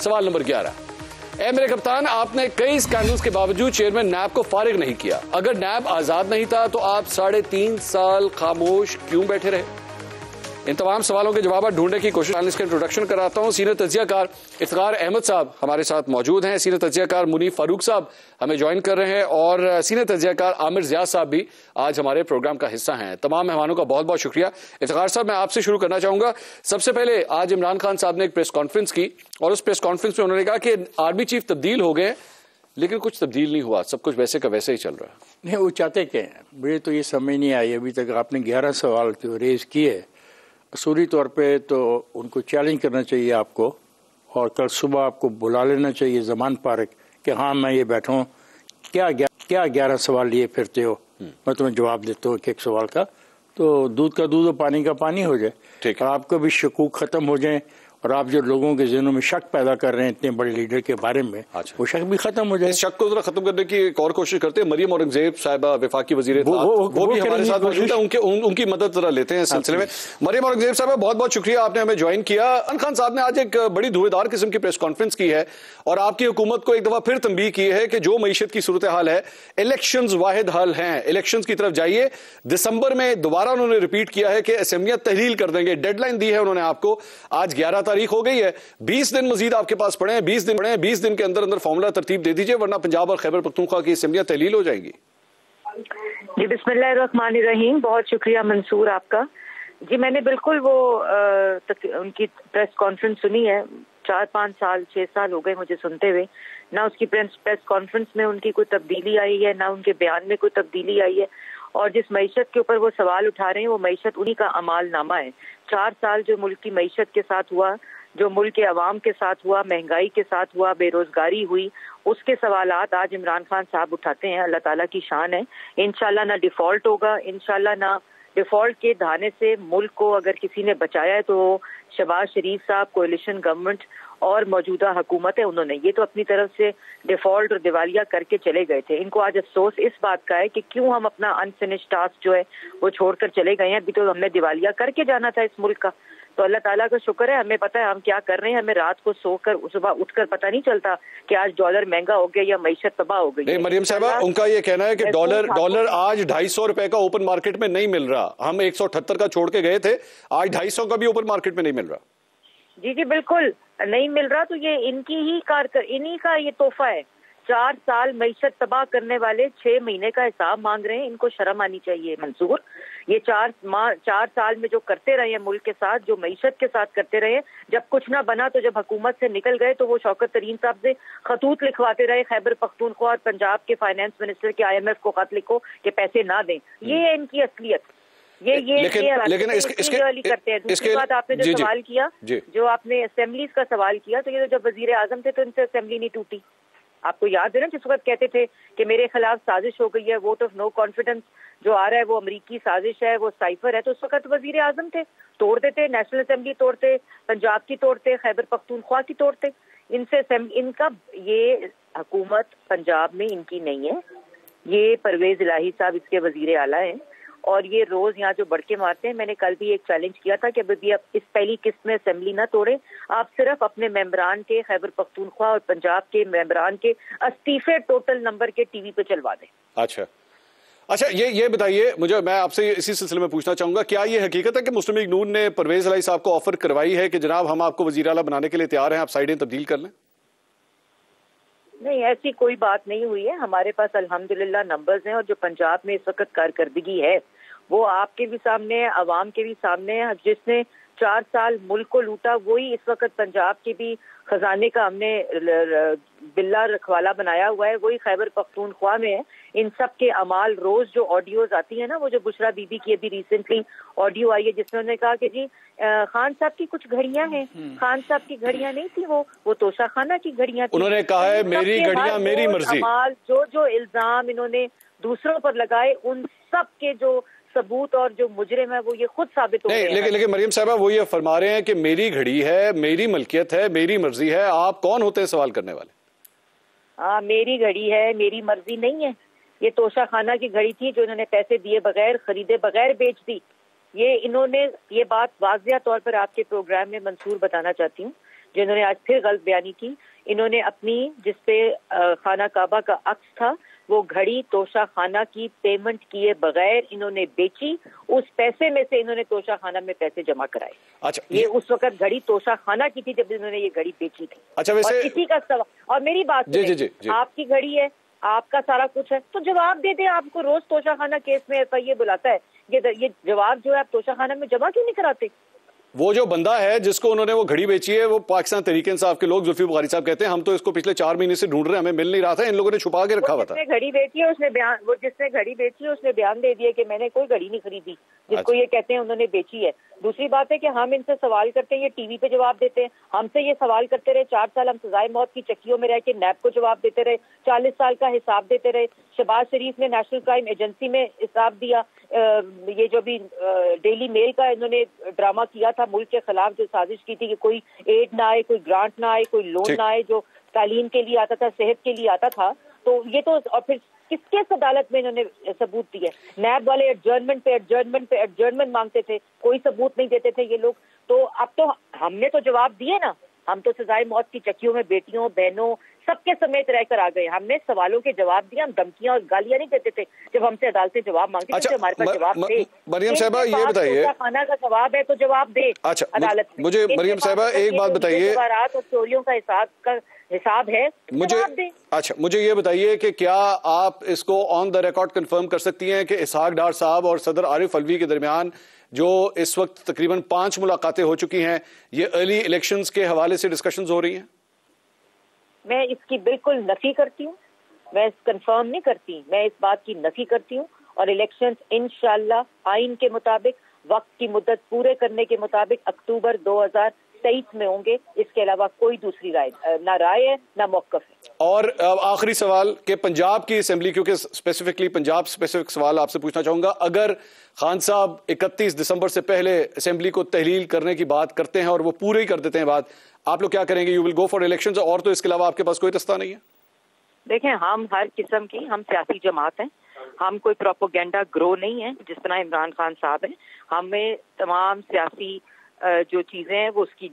سوال نمبر 11، اے میرے کپتان، آپ نے کئی اسکینڈلز کے باوجود چیئرمین نیب کو فارغ نہیں کیا. اگر نیب آزاد نہیں تھا تو آپ 3.5 سال خاموش کیوں بیٹھے رہے؟ ان تمام سوالوں کے جوابات ڈھونڈنے کی کوشش. اس کا انٹروڈکشن کراتا ہوں. سینئر تجزیہ کار افتخار احمد صاحب ہمارے ساتھ موجود ہیں. سینئر تجزیہ کار منیف فاروق صاحب ہمیں جوائن کر رہے ہیں، اور سینئر تجزیہ کار عامر ضیاء صاحب بھی آج ہمارے پروگرام کا حصہ ہیں. تمام مہمانوں کا بہت بہت شکریہ. افتخار صاحب، میں آپ سے شروع کرنا چاہوں گا. سب سے پہلے آج عمران خان صاحب نے ایک پریس کانفرنس کی، اور اس پریس کانفرنس میں انہوں نے کہا کہ آرمی چیف تبدیل ہو گئے، لیکن کچھ تبدیل نہیں ہوا، سب کچھ ویسے کا ویسے ہی چل رہا ہے. نہیں، وہ چاہتے کیا ہیں؟ مجھے تو یہ سمجھ نہیں آئی ابھی تک. آپ نے 11 سوال جو ریز کیے، اصولی طور پہ تو ان کو چیلنج کرنا چاہیے آپ کو، اور کل صبح آپ کو بلا لینا چاہیے زمان پارک کہ ہاں میں یہ بیٹھا ہوں، کیا 11 سوال لیے پھرتے ہو، میں تمہیں جواب دیتا ہوں ایک ایک سوال کا. تو دودھ کا دودھ اور پانی کا پانی ہو جائے، اور آپ کو بھی شکوک ختم ہو جائیں، اور آپ جو لوگوں کے ذہنوں میں شک پیدا کر رہے ہیں اتنے بڑے لیڈر کے بارے میں، وہ شک بھی ختم ہو جائے. اس شک کو ذرا ختم کرنے کی ایک اور کوشش کرتے ہیں. مریم اورنگزیب صاحبہ وفاقی وزیر اطلاعات، وہ بھی ہمارے ساتھ موجود ہیں، ان کی مدد ذرا لیتے ہیں اس سلسلے میں. مریم اورنگزیب صاحبہ، بہت بہت شکریہ، آپ نے ہمیں جوائن کیا. عمران خان صاحب نے آج ایک بڑی دھوئے دار قسم کی پریس کانفرنس کی ہے، اور آپ کی حکومت کو ایک دفعہ پھر تنبیہ کی ہے کہ جو معیشت کی صورتحال ہے، الیکشنز واحد حل ہیں، الیکشنز کی طرف جائیے. دسمبر میں دوبارہ انہوں نے ریپیٹ کیا ہے کہ اسمبلیاں تحلیل کر دیں گے. ڈیڈ لائن دی ہے انہوں نے آپ کو، آج 11 تاریخ ہو گئی ہے، 20 دن مزید آپ کے پاس پڑے ہیں. 20 دن کے اندر فارمولا ترتیب دے دیجئے، ورنہ پنجاب اور خیبر پختونخوا کی اسمبلیاں تحلیل ہو جائیں گی. جی بسم اللہ الرحمن الرحیم. بہت شکریہ منصور آپ کا. جی میں نے بالکل وہ ان کی پریس کانفرنس سنی ہے. 4-5 سال 6 سال ہو گئے مجھے سنتے ہوئے. نہ اس کی پریس کانفرنس میں ان کی کوئی تبدیلی آئی ہے، نہ ان کے بیان میں کوئی تبدیلی آئی ہے. اور جس معیشت کے اوپر وہ سوال اٹھا رہے ہیں، وہ معیشت انہی کا اعمال نامہ ہے. 4 سال جو ملک کی معیشت کے ساتھ ہوا، جو ملک کے عوام کے ساتھ ہوا، مہنگائی کے ساتھ ہوا، بے روزگاری ہوئی، اس کے سوالات آج عمران خان صاحب اٹھاتے ہیں. اللہ تعالیٰ کی شان ہے. انشاءاللہ نہ ڈیفالٹ ہوگا، انشاءاللہ نہ ڈیفالٹ کے دھانے سے ملک کو اگر کسی نے بچایا ہے تو شہباز شریف صاحب، کولیشن گورنمنٹ اور موجودہ حکومت ہے. انہوں نے یہ تو اپنی طرف سے ڈیفالٹ اور دیوالیہ کر کے چلے گئے تھے. ان کو آج افسوس اس بات کا ہے کہ کیوں ہم اپنا انفنشڈ ٹاسک جو ہے وہ چھوڑ کر چلے گئے ہیں. ابھی تو ہم نے دیوالیہ کر کے جانا تھا اس ملک کا. تو اللہ تعالیٰ کا شکر ہے، ہمیں پتہ ہے ہم کیا کر رہے ہیں. ہمیں رات کو سو کر صبح اٹھ کر پتہ نہیں چلتا کہ آج ڈالر مہنگا ہو گیا یا معیشت تباہ ہو گئی. مریم صاحبہ، ان کا یہ کہنا ہے کہ ڈالر آج 250 روپے کا اوپن مارکیٹ میں نہیں مل رہا. ہم 178 کا چھوڑ کے گئے تھے، آج 250 کا بھی اوپن مارکیٹ میں نہیں مل رہا. جی بالکل نہیں مل رہا. تو یہ ان کی ہی انہی کا یہ تحفہ ہے. 4 سال معیشت تباہ کرنے والے 6 مہینے کا حساب مانگ رہے ہیں. ان کو شرم آنی چاہیے منصور. یہ 4 سال میں جو کرتے رہے ہیں ملک کے ساتھ، جو معیشت کے ساتھ کرتے رہے، جب کچھ نہ بنا تو جب حکومت سے نکل گئے تو وہ شوکت ترین صاحب سے خطوط لکھواتے رہے، خیبر پختونخوا اور پنجاب کے فائنانس منسٹر کے IMF کو خط لکھو کہ پیسے نہ دیں. یہ ہے ان کی اصلیت. لیکن کرتے ہیں. دوسری بات، آپ نے جو سوال کیا، جو آپ نے اسمبلیز کا سوال کیا، تو یہ جب وزیر اعظم تھے تو ان سے اسمبلی نہیں ٹوٹی. آپ کو یاد ہے نا جس وقت کہتے تھے کہ میرے خلاف سازش ہو گئی ہے، ووٹ آف نو کانفیڈنس جو آ رہا ہے وہ امریکی سازش ہے، وہ سائفر ہے، تو اس وقت وزیر اعظم تھے. توڑ دیتے، نیشنل اسمبلی توڑتے، پنجاب کی توڑتے، خیبر پختونخوا کی توڑتے. ان کا یہ حکومت پنجاب میں ان کی نہیں ہے. یہ پرویز الہی صاحب اس کے وزیر اعلیٰ ہیں، اور یہ روز یہاں جو بڑکے مارتے ہیں. میں نے کل بھی ایک چیلنج کیا تھا کہ ابھی آپ اس پہلی قسط میں اسمبلی نہ توڑیں. آپ صرف اپنے ممبران کے، خیبر پختونخوا اور پنجاب کے ممبران کے استعفے ٹوٹل نمبر کے ٹی وی پہ چلوا دیں. اچھا یہ بتائیے مجھے، میں آپ سے اسی سلسلے میں پوچھنا چاہوں گا، کیا یہ حقیقت ہے کہ مسلم لیگ نون نے پرویز الہی صاحب کو آفر کروائی ہے کہ جناب ہم آپ کو وزیر اعلیٰ بنانے کے لیے تیار ہیں، آپ سائیڈیں تبدیل کر لیں؟ نہیں، ایسی کوئی بات نہیں ہوئی ہے. ہمارے پاس الحمدللہ نمبرز ہیں، اور جو پنجاب میں اس وقت کارکردگی ہے وہ آپ کے بھی سامنے ہے، عوام کے بھی سامنے ہے. جس نے 4 سال ملک کو لوٹا وہی اس وقت پنجاب کے بھی خزانے کا ہم نے بلا رکھوالا بنایا ہوا ہے، وہی خیبر پختونخوا میں ہے. ان سب کے اعمال، روز جو آڈیوز آتی ہیں نا، وہ جو بشرا بی بی کی ابھی ریسنٹلی آڈیو آئی ہے جس میں انہوں نے کہا کہ جی خان صاحب کی کچھ گھڑیاں ہیں. خان صاحب کی گھڑیاں نہیں تھی، وہ توشہ خانہ کی گھڑیاں تھیں. انہوں نے کہا ہے میری گھڑیاں میری مرضی. جو الزام انہوں نے دوسروں پر لگائے، ان سب کے جو ثبوت اور جو مجرم ہے وہ یہ خود ثابت ہو گئے ہیں. لیکن مریم صاحبہ وہ یہ فرما رہے ہیں کہ میری گھڑی ہے، میری ملکیت ہے، میری مرضی ہے. آپ کون ہوتے ہیں سوال کرنے والے؟ میری گھڑی ہے، میری مرضی نہیں ہے. یہ توشہ خانہ کی گھڑی تھی جو انہوں نے پیسے دیے بغیر، خریدے بغیر بیچ دی. یہ انہوں نے یہ بات واضح طور پر آپ کے پروگرام میں منصور بتانا چاہتی ہوں جو انہوں نے آج پھر غلط بیانی کی. انہوں نے اپنی جس پہ خانہ کعبہ کا عکس تھا وہ گھڑی توشہ خانہ کی پیمنٹ کیے بغیر انہوں نے بیچی. اس پیسے میں سے انہوں نے توشہ خانہ میں پیسے جمع کرائے. اچھا یہ اس وقت گھڑی توشہ خانہ کی تھی جب انہوں نے یہ گھڑی بیچی تھی. اچھا ویسے اور اسی کا سوال, اور میری بات جی. آپ کی گھڑی ہے, آپ کا سارا کچھ ہے, تو جواب دے دیں. آپ کو روز توشہ خانہ کیس میں FIA بلاتا ہے, یہ جواب جو ہے آپ توشہ خانہ میں جمع کیوں نہیں کراتے؟ وہ جو بندہ ہے جس کو انہوں نے وہ گھڑی بیچی ہے وہ پاکستان تحریک انصاف کے لوگ زلفی بخاری صاحب کہتے ہیں ہم تو اس کو پچھلے 4 مہینے سے ڈھونڈ رہے ہیں, ہمیں مل نہیں رہا تھا, ان لوگوں نے چھپا کے رکھا ہوا تھا. جس نے گھڑی بیچی ہے اس نے بیان دے دیا کہ میں نے کوئی گھڑی نہیں خریدی جس کو یہ کہتے ہیں انہوں نے بیچی ہے. دوسری بات ہے کہ ہم ان سے سوال کرتے ہیں, یہ ٹی وی پہ جواب دیتے ہیں. ہم سے یہ سوال کرتے رہے 4 سال, ہم سزائے موت کی چکیوں میں رہ کے نیب کو جواب دیتے رہے, 40 سال کا حساب دیتے رہے. شہباز شریف نے نیشنل کرائم ایجنسی میں حساب دیا. یہ جو بھی ڈیلی میل کا انہوں نے ڈرامہ کیا تھا ملک کے خلاف, جو سازش کی تھی کہ کوئی ایڈ نہ آئے, کوئی گرانٹ نہ آئے, کوئی لون نہ آئے, جو تعلیم کے لیے آتا تھا, صحت کے لیے آتا تھا, تو یہ تو, اور پھر کس کس عدالت میں انہوں نے ثبوت دیے؟ نیب والے ایڈجرنمنٹ مانگتے تھے, کوئی ثبوت نہیں دیتے تھے یہ لوگ. تو اب تو ہم نے تو جواب دیے نا, ہم تو سزائے موت کی چکیوں میں بیٹیوں بہنوں سب کے سمیت رہ کر آ گئے. ہم نے سوالوں کے جواب دیا, ہم دھمکیاں اور گالیاں نہیں دیتے تھے جب ہم سے عدالتیں جواب مانگتی تھی. ہمارے پاس جواب دے. مریم صاحبہ یہ بتائیے, خانہ کا جواب ہے تو جواب دے عدالت میں. مجھے مریم صاحبہ ایک بات بتائیے, اور چوریوں کا حساب ہے مجھے یہ بتائیے کہ کیا آپ اس کو آن دا ریکارڈ کنفرم کر سکتی ہیں کہ اسحاق ڈار صاحب اور صدر عارف الوی کے درمیان جو اس وقت تقریباً 5 ملاقاتیں ہو چکی ہیں, یہ ارلی الیکشنز کے حوالے سے ڈسکشنز ہو رہی ہیں؟ میں اس کی بالکل نفی کرتی ہوں, میں کنفرم نہیں کرتی, میں اس بات کی نفی کرتی ہوں. اور الیکشنز انشاءاللہ آئین کے مطابق وقت کی مدت پورے کرنے کے مطابق اکتوبر 2023 میں ہوں گے. اس کے علاوہ کوئی دوسری نہ رائے ہے نہ موقف ہے. اور آخری سوال کہ پنجاب کی اسمبلی, کیونکہ اسپیسیفکلی پنجاب اسپیسیفک سوال آپ سے پوچھنا چاہوں گا, اگر خان صاحب 31 دسمبر سے پہلے اسمبلی کو تحلیل کرنے کی بات کرتے ہیں اور وہ پورے ہی کر دیتے ہیں بات, آپ لوگ کیا کریں گے؟ You will go for elections, اور تو اس کے علاوہ آپ کے پاس کوئی رستہ نہیں ہے؟ دیکھیں, ہم ہر قسم کی, ہم سیاسی جماعت ہیں, ہم کوئی پروپیگنڈا گرو نہیں ہے جس طرح عمران خان صاحب ہیں. ہمیں تمام سیاسی جو چیزیں ہیں وہ اس کی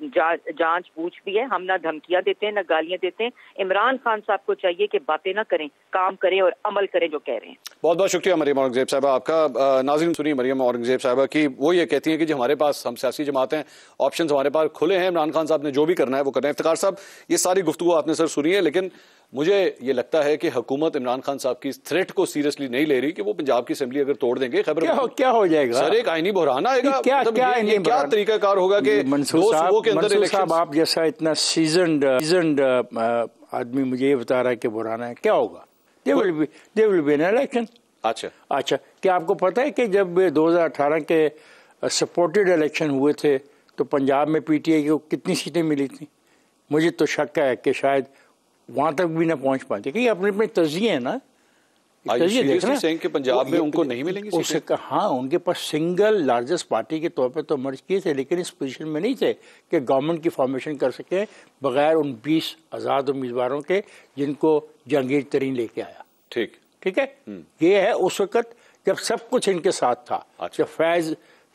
جانچ پوچھ بھی ہے. ہم نہ دھمکیاں دیتے ہیں نہ گالیاں دیتے ہیں. عمران خان صاحب کو چاہیے کہ باتیں نہ کریں, کام کریں اور عمل کریں جو کہہ رہے ہیں. بہت بہت شکریہ مریم اورنگزیب صاحبہ آپ کا. ناظرین سنی مریم اورنگزیب صاحبہ کی, وہ یہ کہتی ہیں کہ ہمارے پاس, ہم سیاسی جماعتیں ہیں, آپشنز ہمارے پاس کھلے ہیں, عمران خان صاحب نے جو بھی کرنا ہے وہ کرنا ہے. افتخار صاحب, یہ ساری گفتگو آپ نے سر سنی ہے, لیکن مجھے یہ لگتا ہے کہ حکومت عمران خان صاحب کی اس تھریٹ کو سیریسلی نہیں لے رہی کہ وہ پنجاب کی اسمبلی اگر توڑ دیں گے, خبر کیا ہو جائے گا سر؟ ایک آئینی بحران آئے گا. کیا طریقہ کار ہوگا کہ منصور صاحب آپ جیسا اتنا سیزنڈ آدمی مجھے یہ بتا رہا ہے کہ بحران ہے, کیا ہوگا؟ دے ول بی این الیکشن. اچھا, کیا آپ کو پتا ہے کہ جب 2018 کے سپورٹڈ الیکشن ہوئے تھے تو پنجاب میں PTI کو کتنی سیٹیں ملی تھیں؟ مجھے تو شک ہے کہ شاید وہاں تک بھی نہ پہنچ پاتے, کہ یہ اپنے اپنے تجزیے ہیں نا. کہ پنجاب میں ان کو نہیں ملیں گے. ہاں, ان کے پاس سنگل لارجسٹ پارٹی کے طور پہ تو مرج کیے تھے, لیکن اس پوزیشن میں نہیں تھے کہ گورنمنٹ کی فارمیشن کر سکے بغیر ان 20 آزاد امیدواروں کے جن کو جہانگیر ترین لے کے آیا. ٹھیک ہے, یہ ہے اس وقت جب سب کچھ ان کے ساتھ تھا. جب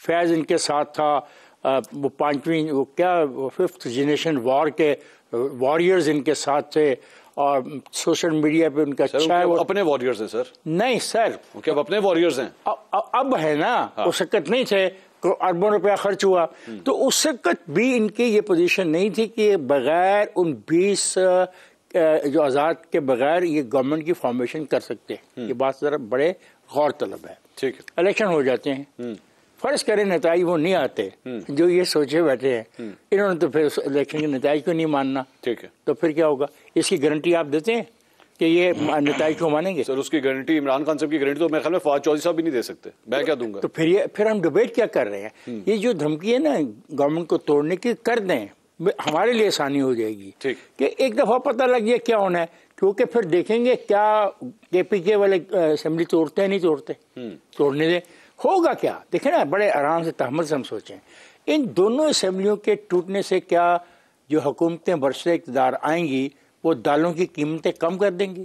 فیض ان کے ساتھ تھا, وہ 5ویں وہ کیا 5th جنریشن وار کے واریئرز ان کے ساتھ تھے, اور سوشل میڈیا پہ ان کا اچھا ہے. وہ اپنے واریئرز ہیں سر؟ نہیں سر, اب اپنے واریئرز ہیں. اب ہے نا, اس وقت نہیں تھے, اربوں روپیہ خرچ ہوا, تو اس وقت بھی ان کی یہ پوزیشن نہیں تھی کہ بغیر ان 20 جو آزاد کے بغیر یہ گورنمنٹ کی فارمیشن کر سکتے ہیں. یہ بات ذرا بڑے غور طلب ہے. ٹھیک ہے, الیکشن ہو جاتے ہیں, فرض کریں نتائج وہ نہیں آتے جو یہ سوچے بیٹھے ہیں, انہوں نے تو پھر الیکشن کے نتائج کو نہیں ماننا. ٹھیک ہے, تو پھر کیا ہوگا؟ اس کی گارنٹی آپ دیتے ہیں کہ یہ نتائج کو مانیں گے؟ سر اس کی گارنٹی, عمران خان صاحب کی گارنٹی تو میرے خیال میں فواد چودھری صاحب بھی نہیں دے سکتے, میں کیا دوں گا؟ تو پھر ہم ڈیبیٹ کیا کر رہے ہیں؟ یہ جو دھمکی ہے نا گورنمنٹ کو توڑنے کی, کر دیں, ہمارے لیے آسانی ہو جائے گی. کہ ایک دفعہ پتہ لگ گیا کیا ہونا ہے, کیونکہ پھر دیکھیں گے کیا KPK والے اسمبلی توڑتے ہیں نہیں توڑتے, توڑنے دیں, ہوگا کیا. دیکھیں نا, بڑے آرام سے تحمل سے ہم سوچیں, ان دونوں اسمبلیوں کے ٹوٹنے سے کیا جو حکومتیں برسر اقتدار آئیں گی وہ دالوں کی قیمتیں کم کر دیں گی؟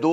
2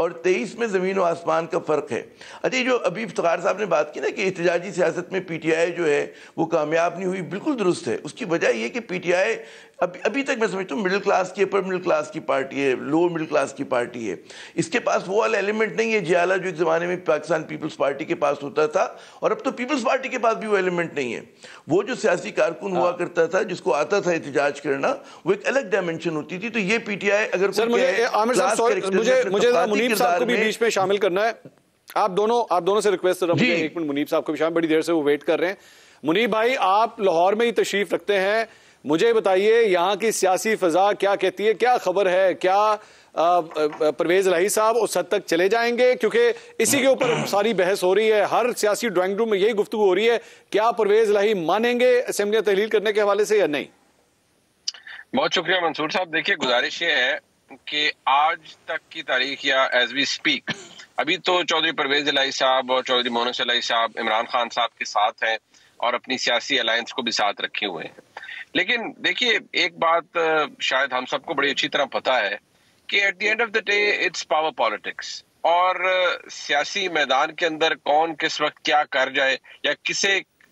اور 23 میں زمین و آسمان کا فرق ہے. اچھا جو ابھی افتخار صاحب نے بات کی نا کہ احتجاجی سیاست میں پی ٹی آئی جو ہے وہ کامیاب نہیں ہوئی، بالکل درست ہے. اس کی وجہ یہ کہ پی ٹی آئی ابھی تک میں سمجھتا ہوں مڈل کلاس کی، اپر مڈل کلاس کی پارٹی ہے، لوور مڈل کلاس کی پارٹی ہے. اس کے پاس وہ والا ایلیمنٹ نہیں ہے جیالہ جو ایک زمانے میں پاکستان پیپلز پارٹی کے پاس ہوتا تھا، اور اب تو پیپلز پارٹی کے پاس بھی وہ ایلیمنٹ نہیں ہے. وہ جو سیاسی کارکن ہوا کرتا تھا جس کو آتا تھا احتجاج کرنا، وہ ایک الگ ڈائمنشن ہوتی تھی. تو یہ پی ٹی آئی اگر مجھے منیب صاحب کو بھی بیچ میں شامل کرنا ہے. آپ دونوں سے ریکویسٹ کر رہا ہوں، ایک منٹ منیب صاحب کو بھی شامل، بڑی دیر سے وہ ویٹ کر رہے ہیں. منیب بھائی آپ لاہور میں ہی تشریف رکھتے ہیں، مجھے بتائیے یہاں کی سیاسی فضا کیا کہتی ہے، کیا خبر ہے؟ کیا پرویز الہی صاحب اس حد تک چلے جائیں گے؟ کیونکہ اسی کے اوپر ساری بحث ہو رہی ہے، ہر سیاسی ڈرائنگ روم میں یہی گفتگو ہو رہی ہے. کیا پرویز الہی مانیں گے اسمبلیاں تحلیل کرنے کے حوالے سے یا نہیں؟ بہت شکریہ منصور صاحب. دیکھیے گزارش یہ ہے کہ آج تک کی تاریخ یا ایز وی اسپیک ابھی تو چودھری پرویز الہی صاحب اور چودھری مونس الہی صاحب عمران خان صاحب کے ساتھ ہیں اور اپنی سیاسی الائنس کو بھی ساتھ رکھے ہوئے ہیں. لیکن دیکھیے ایک بات شاید ہم سب کو بڑی اچھی طرح پتا ہے کہ at the end of the day it's power politics, اور سیاسی میدان کے اندر کون کس وقت کیا کر جائے یا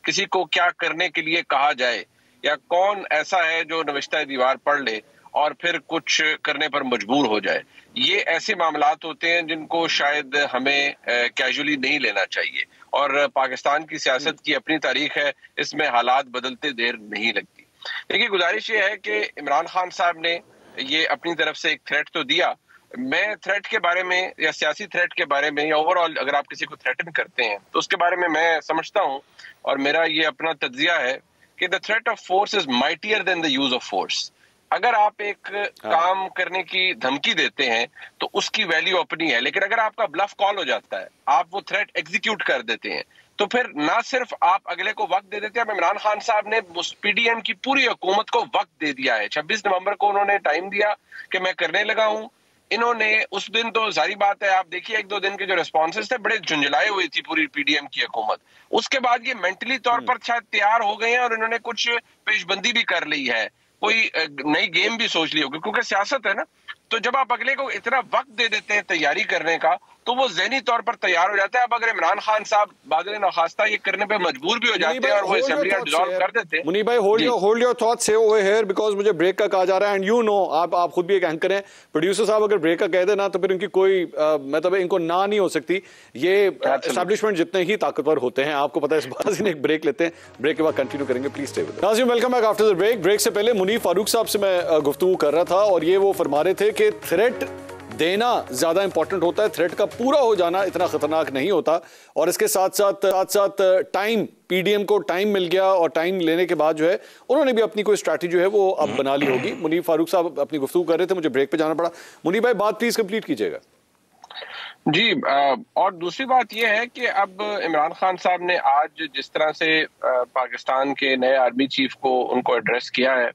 کسی کو کیا کرنے کے لیے کہا جائے، یا کون ایسا ہے جو نوشتہ دیوار پڑھ لے اور پھر کچھ کرنے پر مجبور ہو جائے، یہ ایسے معاملات ہوتے ہیں جن کو شاید ہمیں کیجولی نہیں لینا چاہیے. اور پاکستان کی سیاست کی اپنی تاریخ ہے، اس میں حالات بدلتے دیر نہیں لگتی. دیکھیے گزارش یہ ہے کہ عمران خان صاحب نے یہ اپنی طرف سے ایک تھریٹ تو دیا. میں تھریٹ کے بارے میں یا سیاسی تھریٹ کے بارے میں یا اوور آل اگر آپ کسی کو تھریٹن کرتے ہیں تو اس کے بارے میں سمجھتا ہوں اور میرا یہ اپنا تجزیہ ہے کہ the threat of force is mightier than the use of force. اگر آپ ایک کام کرنے کی دھمکی دیتے ہیں تو اس کی ویلیو اپنی ہے، لیکن اگر آپ کا بلف کال ہو جاتا ہے، آپ وہ تھریٹ ایگزیکیوٹ کر دیتے ہیں، تو پھر نہ صرف آپ اگلے کو وقت دے دیتے ہیں. اب عمران خان صاحب نے پی ڈی ایم کی پوری حکومت کو وقت دے دیا ہے. 26 نومبر کو انہوں نے ٹائم دیا کہ میں کرنے لگا ہوں. انہوں نے اس دن تو ظاہری بات ہے، آپ دیکھیے ایک دو دن کے جو ریسپانسز تھے بڑے جھنجھلائے ہوئی تھی پوری پی ڈی ایم کی حکومت. اس کے بعد یہ مینٹلی طور پر شاید تیار ہو گئے ہیں اور انہوں نے کچھ پیش بندی بھی کر لی ہے، کوئی نئی گیم بھی سوچ لی ہوگی، کیونکہ سیاست ہے نا. تو جب آپ اگلے کو اتنا وقت دے دیتے ہیں تیاری کرنے کا تو وہ ذہنی طور پر تیار ہو جاتا ہے. اب اگر عمران خان صاحب بادل نخواستہ یہ کرنے پہ مجبور بھی ہو جاتے ہیں اور وہ اسمبلیاں ڈیزالو کر دیتے ہیں. منیب بھائی ہولڈ یور تھاٹس سے اوور ہیئر بیکاز مجھے بریک کا کہا جا رہا ہے اینڈ یو نو آپ خود بھی ایک اینکر ہیں. پروڈیوسر صاحب اگر بریک کا کہہ دیں نا تو پھر ان کی کوئی مطلب ان کو نہ نہیں ہو سکتی. یہ اسٹیبلشمنٹ جتنے ہی طاقتور ہوتے ہیں آپ کو پتا ہے. اس بات ایک بریک لیتے ہیں، بریک کے بعد کنٹینیو کریں گے. Please stay with us. ناظرین welcome back after the break. Break سے پہلے منیب فاروق صاحب سے میں گفتگو کر رہا تھا اور یہ وہ فرما رہے تھے کہ تھریٹ دینا زیادہ امپورٹنٹ ہوتا ہے، تھریٹ کا پورا ہو جانا اتنا خطرناک نہیں ہوتا. اور اس کے ساتھ ساتھ ٹائم، پی ڈی ایم کو ٹائم مل گیا اور ٹائم لینے کے بعد جو ہے انہوں نے بھی اپنی کوئی اسٹریٹجی جو ہے وہ اب بنا لی ہوگی. منیب فاروق صاحب اپنی گفتگو کر رہے تھے، مجھے بریک پہ جانا پڑا. منیب بھائی بات پلیز کمپلیٹ کیجیے گا. جی اور دوسری بات یہ ہے کہ اب عمران خان صاحب نے آج جس طرح سے پاکستان کے نئے آرمی چیف کو ان کو ایڈریس کیا ہے،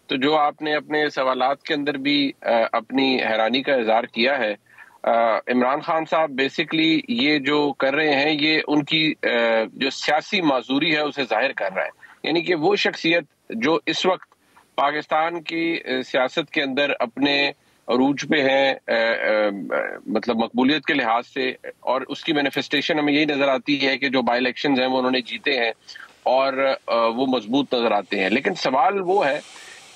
تو جو آپ نے اپنے سوالات کے اندر بھی اپنی حیرانی کا اظہار کیا ہے، عمران خان صاحب بیسکلی یہ جو کر رہے ہیں یہ ان کی جو سیاسی معذوری ہے اسے ظاہر کر رہا ہے. یعنی کہ وہ شخصیت جو اس وقت پاکستان کی سیاست کے اندر اپنے عروج پہ ہیں، مطلب مقبولیت کے لحاظ سے، اور اس کی مینیفیسٹیشن ہمیں یہی نظر آتی ہے کہ جو بائی الیکشنز ہیں وہ انہوں نے جیتے ہیں اور وہ مضبوط نظر آتے ہیں. لیکن سوال وہ ہے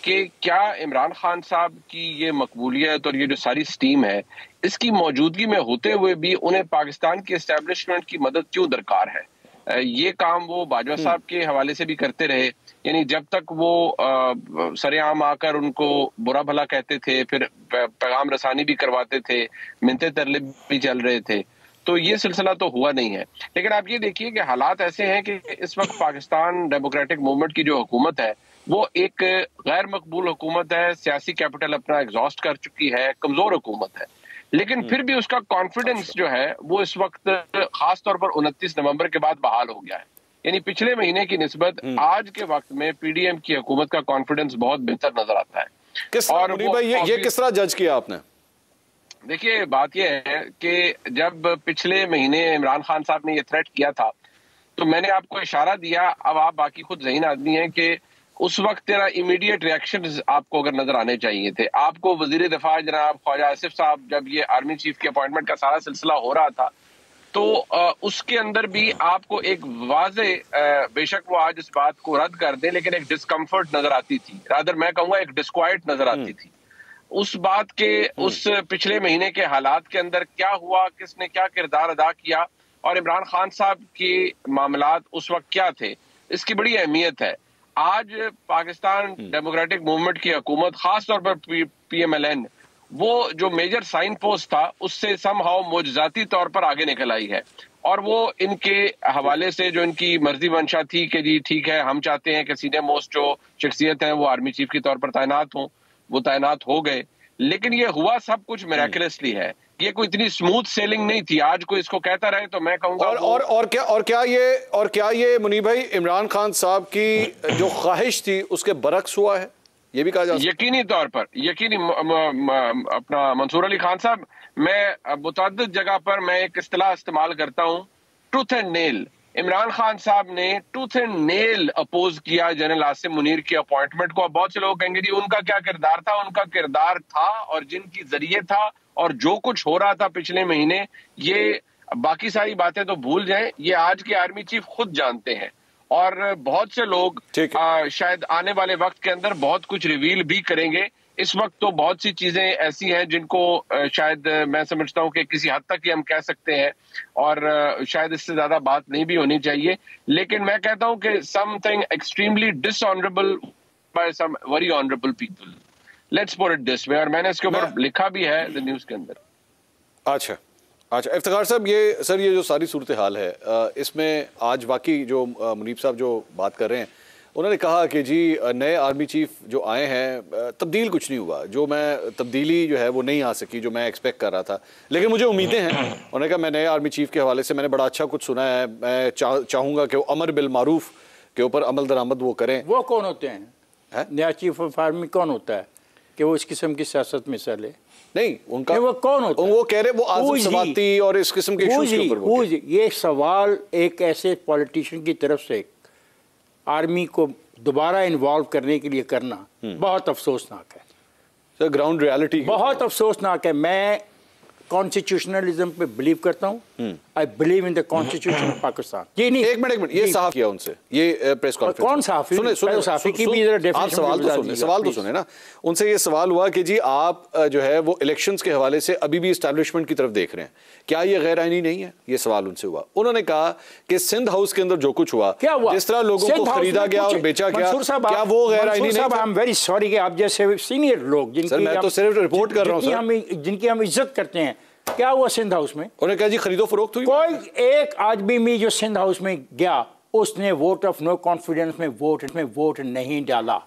کہ کیا عمران خان صاحب کی یہ مقبولیت اور یہ جو ساری سٹیم ہے اس کی موجودگی میں ہوتے ہوئے بھی انہیں پاکستان کی اسٹیبلشمنٹ کی مدد کیوں درکار ہے؟ یہ کام وہ باجوہ صاحب کے حوالے سے بھی کرتے رہے. یعنی جب تک وہ سر عام آ کر ان کو برا بھلا کہتے تھے، پھر پیغام رسانی بھی کرواتے تھے، منتے ترلے بھی چل رہے تھے، تو یہ سلسلہ تو ہوا نہیں ہے. لیکن آپ یہ دیکھیے کہ حالات ایسے ہیں کہ اس وقت پاکستان ڈیموکریٹک موومنٹ کی جو حکومت ہے وہ ایک غیر مقبول حکومت ہے، سیاسی کیپٹل اپنا ایگزاسٹ کر چکی ہے، کمزور حکومت ہے. لیکن پھر بھی اس کا کانفیڈنس جو ہے وہ اس وقت خاص طور پر 29 نومبر کے بعد بحال ہو گیا ہے. یعنی پچھلے مہینے کی نسبت آج کے وقت میں پی ڈی ایم کی حکومت کا کانفیڈنس بہت بہتر نظر آتا ہے. اور یہ کس طرح جج کیا آپ نے؟ دیکھیے بات یہ ہے کہ جب پچھلے مہینے عمران خان صاحب نے یہ تھریٹ کیا تھا تو میں نے آپ کو اشارہ دیا، اب آپ باقی خود ذہین آدمی ہیں، کہ اس وقت تیرا امیڈیٹ ریئیکشنز آپ کو اگر نظر آنے چاہیے تھے. آپ کو وزیر دفاع جناب خواجہ آصف صاحب جب یہ آرمی چیف کے اپوائنٹمنٹ کا سارا سلسلہ ہو رہا تھا تو اس کے اندر بھی آپ کو ایک واضح بے شک وہ آج اس بات کو رد کر دیں لیکن ایک ڈسکمفرٹ نظر آتی تھی, رادر میں کہوں گا ایک ڈسکوائٹ نظر آتی تھی اس بات کے اس پچھلے مہینے کے حالات کے اندر کیا ہوا, کس نے کیا کردار ادا کیا اور عمران خان صاحب کے معاملات اس وقت کیا تھے. اس کی بڑی اہمیت ہے. آج پاکستان ڈیموکریٹک موومنٹ کی حکومت خاص طور پر پی ایم ایل این وہ جو میجر سائن پوسٹ تھا اس سے سم ہاؤ معجزاتی طور پر آگے نکل آئی ہے, اور وہ ان کے حوالے سے جو ان کی مرضی منشا تھی کہ جی ٹھیک ہے ہم چاہتے ہیں کہ سینئر موسٹ جو شخصیت ہیں وہ آرمی چیف کے طور پر تعینات ہوں, وہ تعینات ہو گئے. لیکن یہ ہوا سب کچھ میریکلسلی ہے, یہ کوئی اتنی سموتھ سیلنگ نہیں تھی. آج کوئی اس کو کہتا رہے تو میں کہوں گا اور کیا یہ منیب بھائی عمران خان صاحب کی جو خواہش تھی اس کے برعکس ہوا ہے, یہ بھی کہا جا سکتا ہے؟ یقینی طور پر یقینی اپنا منصور علی خان صاحب, میں متعدد جگہ پر میں ایک اصطلاح استعمال کرتا ہوں, ٹوتھ اینڈ نیل. عمران خان صاحب نے ٹوتھ اینڈ نیل اپوز کیا جنرل عاصم منیر کی اپوائنٹمنٹ کو. اب بہت سے لوگ کہیں گے جی ان کا کیا کردار تھا, ان کا کردار تھا اور جن کی ذریعے تھا اور جو کچھ ہو رہا تھا پچھلے مہینے, یہ باقی ساری باتیں تو بھول جائیں, یہ آج کے آرمی چیف خود جانتے ہیں. اور بہت سے لوگ شاید آنے والے وقت کے اندر بہت کچھ ریویل بھی کریں گے. اس وقت تو بہت سی چیزیں ایسی ہیں جن کو شاید میں سمجھتا ہوں کہ کسی حد تک ہی ہم کہہ سکتے ہیں اور شاید اس سے زیادہ بات نہیں بھی ہونی چاہیے. لیکن میں کہتا ہوں کہ something extremely dishonourable by some very honourable people, let's put it this way, اور میں نے اس کے اوپر لکھا بھی ہے نیوز کے اندر. اچھا افتخار صاحب, یہ سر یہ جو ساری صورتحال ہے اس میں آج واقعی جو منیب صاحب جو بات کر رہے ہیں انہوں نے کہا کہ جی نئے آرمی چیف جو آئے ہیں تبدیل کچھ نہیں ہوا, جو میں تبدیلی جو ہے وہ نہیں آ سکی جو میں ایکسپیکٹ کر رہا تھا, لیکن مجھے امیدیں ہیں. انہوں نے کہا میں نئے آرمی چیف کے حوالے سے میں نے بڑا اچھا کچھ سنا ہے, میں چاہوں گا کہ وہ امر بالمعروف کے اوپر عمل درآمد وہ کریں. وہ کون ہوتے ہیں نیا چیف آف آرمی, کون ہوتا ہے کہ وہ اس قسم کی سیاست میں حصہ لے؟ نہیں ان کا وہ کون ہوتا ہے, وہ کہہ رہے وہ عاصم سواتی اور اس قسم کے ایشوز کے اوپر. یہ سوال ایک ایسے پولیٹیشین کی طرف سے آرمی کو دوبارہ انوالو کرنے کے لیے کرنا بہت افسوسناک ہے. سر گراؤنڈ ریالٹی بہت افسوسناک ہے. میں کانسٹیٹیوشنلزم پہ بلیو کرتا ہوں, آئی believe in the constitution of Pakistan. یہ نہیں ایک منٹ یہ صحافی کیا ان سے یہ پریس کانفرنس کون صحافی؟ صحافی کی بھی سوال تو سنیں نا. ان سے یہ سوال ہوا کہ جی آپ جو ہے وہ الیکشنز کے حوالے سے ابھی بھی اسٹیبلشمنٹ کی طرف دیکھ رہے ہیں, کیا یہ غیر آئینی نہیں ہے؟ یہ سوال ان سے ہوا. انہوں نے کہا کہ سندھ ہاؤس کے اندر جو کچھ ہوا, جس طرح لوگوں کو خریدا گیا اور بیچا گیا, کیا وہ غیر آئینی نہیں تھا؟ I'm very sorry کہ آپ جیسے سینئر لوگ میں تو صرف رپورٹ کر رہا ہوں سر, جن کی ہم عزت کرتے ہیں, کیا ہوا سندھ ہاؤس میں؟ انہوں نے کہا جی خرید و فروخت ہوئی. کوئی ایک آدمی بھی جو سندھ ہاؤس میں گیا اس نے ووٹ آف نو کانفیڈنس میں ووٹ نہیں ڈالا.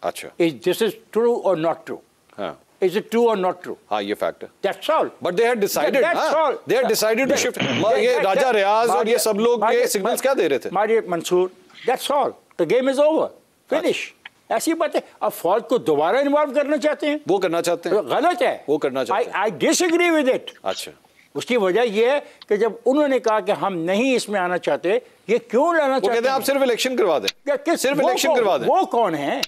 اچھا, دس از ٹرو اور ناٹ ٹرو؟ ہاں, is it true or not true? ہاں یہ فیکٹ ہے. That's all. But they had decided. That's all. They had decided to shift. یہ راجہ ریاض اور یہ سب لوگ یہ سگنلز کیا دے رہے تھے؟ ماجد منصور, that's all. The game is over. Finish. ایسی بات ہے. اب فوج کو دوبارہ انوالو کرنا چاہتے ہیں, وہ کرنا چاہتے ہیں, غلط ہے, وہ کرنا چاہتے ہیں. I disagree with it. اچھا, اس کی وجہ یہ ہے کہ جب انہوں نے کہا کہ ہم نہیں اس میں آنا چاہتے, یہ کیوں لانا چاہتے ہیں؟ وہ کہتے ہیں آپ صرف الیکشن کروا دیں, صرف الیکشن کروا دیں. وہ کون ہیں؟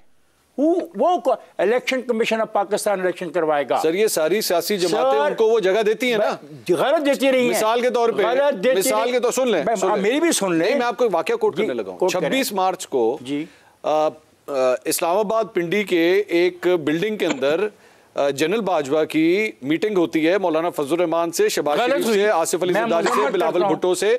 وہ election commission of Pakistan election کروائے گا. سر یہ ساری سیاسی جماعتیں ان کو وہ جگہ دیتی ہیں نا, غلط دیتی رہی ہیں. مثال کے طور پہ, مثال کے طور سن لیں, میری بھی سن لیں. میں آپ کو واقعہ کوٹ کرنے لگا ہوں. 26 مارچ کو اسلام آباد پنڈی کے ایک بلڈنگ کے اندر جنرل باجوہ کی میٹنگ ہوتی ہے مولانا فضل الرحمان سے, شہباز شریف سے, آصف علی زرداری سے, بلاول بھٹو سے,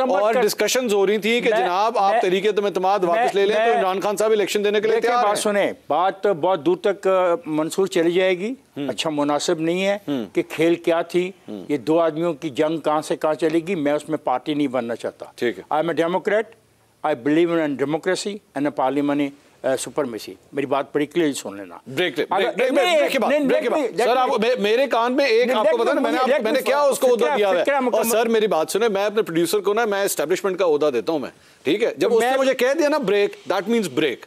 اور ڈسکشنز ہو رہی تھی کہ جناب آپ تحریک اعتماد واپس لے لیں تو عمران خان صاحب الیکشن دینے کے لیے تیار ہیں. بات سنیں, بات بہت دور تک منصور چلی جائے گی. اچھا مناسب نہیں ہے کہ کھیل کیا تھی, یہ دو آدمیوں کی جنگ کہاں سے کہاں چلے گی. میں اس میں پارٹی نہیں بننا چاہتا. ٹھیک ہے, I am a democrat, I believe in democracy and a parliamentary supremacy. میری بات بڑی کلیئر سن لینا. سر میرے کان میں ایک آپ کو پتا نا میں نے کیا اس کو عہدہ دیا ہے, اور سر میری بات سنیں, میں اپنے پروڈیوسر کو نا میں اسٹیبلشمنٹ کا عہدہ دیتا ہوں میں, ٹھیک ہے. جب اس نے مجھے کہہ دیا نا بریک, دیٹ مینز بریک.